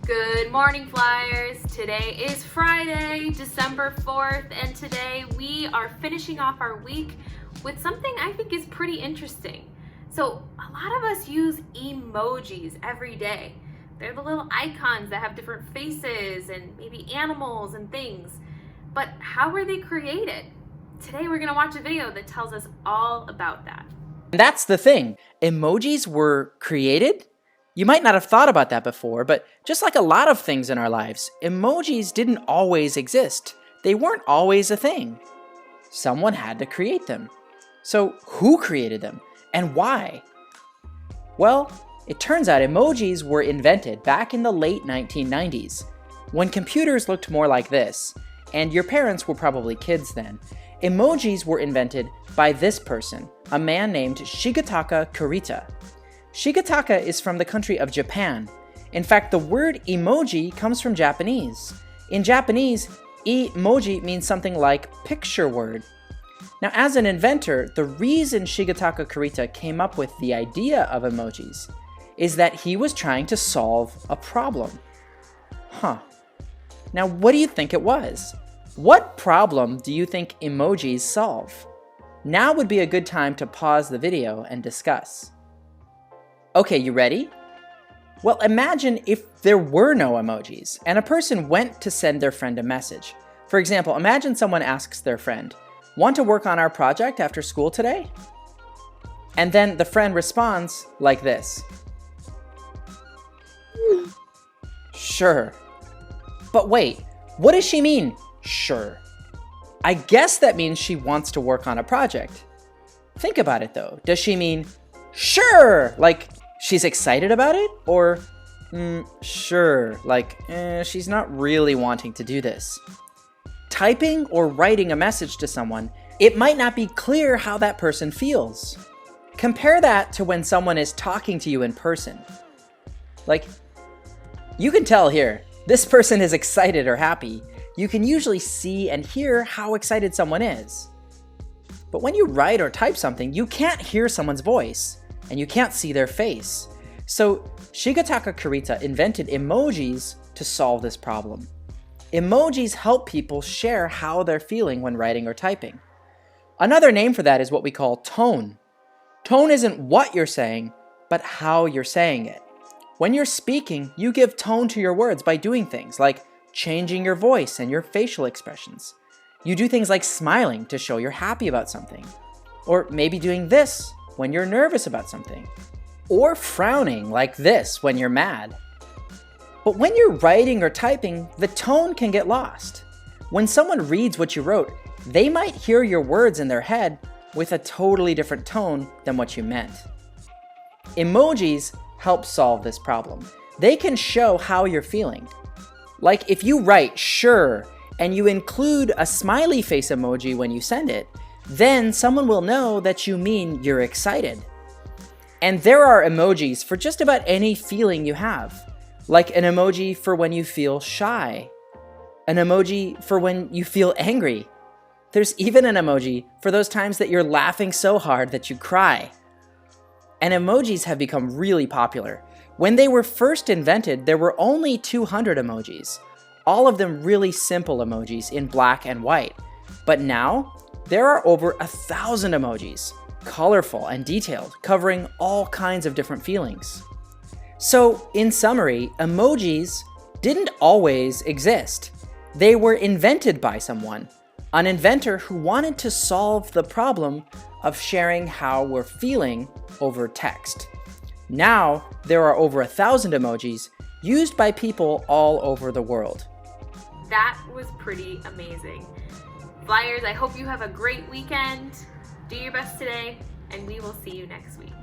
Good morning, Flyers. Today is Friday, December 4th, and today we are finishing off our week with something I think is pretty interesting. So, a lot of us use emojis every day. They're the little icons that have different faces and maybe animals and things. But how were they created? Today we're going to watch a video that tells us all about that. That's the thing. Emojis were created? You might not have thought about that before, but just like a lot of things in our lives, emojis didn't always exist. They weren't always a thing. Someone had to create them. So who created them and why? Well, it turns out emojis were invented back in the late 1990s, when computers looked more like this, and your parents were probably kids then. Emojis were invented by this person, a man named Shigetaka Kurita. Shigetaka is from the country of Japan. In fact, the word emoji comes from Japanese. In Japanese, emoji means something like picture word. Now, as an inventor, the reason Shigetaka Kurita came up with the idea of emojis is that he was trying to solve a problem. Now, what do you think it was? What problem do you think emojis solve? Now would be a good time to pause the video and discuss. Okay, you ready? Well, imagine if there were no emojis and a person went to send their friend a message. For example, imagine someone asks their friend, "Want to work on our project after school today?" And then the friend responds like this. Sure. But wait, what does she mean, sure? I guess that means she wants to work on a project. Think about it though. Does she mean sure, like she's excited about it? Or sure, like she's not really wanting to do this? Typing or writing a message to someone, it might not be clear how that person feels. Compare that to when someone is talking to you in person. Like, you can tell here, this person is excited or happy. You can usually see and hear how excited someone is. But when you write or type something, you can't hear someone's voice, and you can't see their face. So Shigetaka Kurita invented emojis to solve this problem. Emojis help people share how they're feeling when writing or typing. Another name for that is what we call tone. Tone isn't what you're saying, but how you're saying it. When you're speaking, you give tone to your words by doing things like changing your voice and your facial expressions. You do things like smiling to show you're happy about something, or maybe doing this when you're nervous about something, or frowning like this when you're mad. But when you're writing or typing, the tone can get lost. When someone reads what you wrote, they might hear your words in their head with a totally different tone than what you meant. Emojis help solve this problem. They can show how you're feeling. Like if you write sure and you include a smiley face emoji when you send it, then someone will know that you mean you're excited. And there are emojis for just about any feeling you have, like an emoji for when you feel shy, an emoji for when you feel angry. There's even an emoji for those times that you're laughing so hard that you cry. And emojis have become really popular. When they were first invented, there were only 200 emojis, all of them really simple emojis in black and white. But now, there are over 1,000 emojis, colorful and detailed, covering all kinds of different feelings. So, in summary, emojis didn't always exist. They were invented by someone, an inventor who wanted to solve the problem of sharing how we're feeling over text. Now, there are over 1,000 emojis used by people all over the world. That was pretty amazing. Flyers, I hope you have a great weekend. Do your best today, and we will see you next week.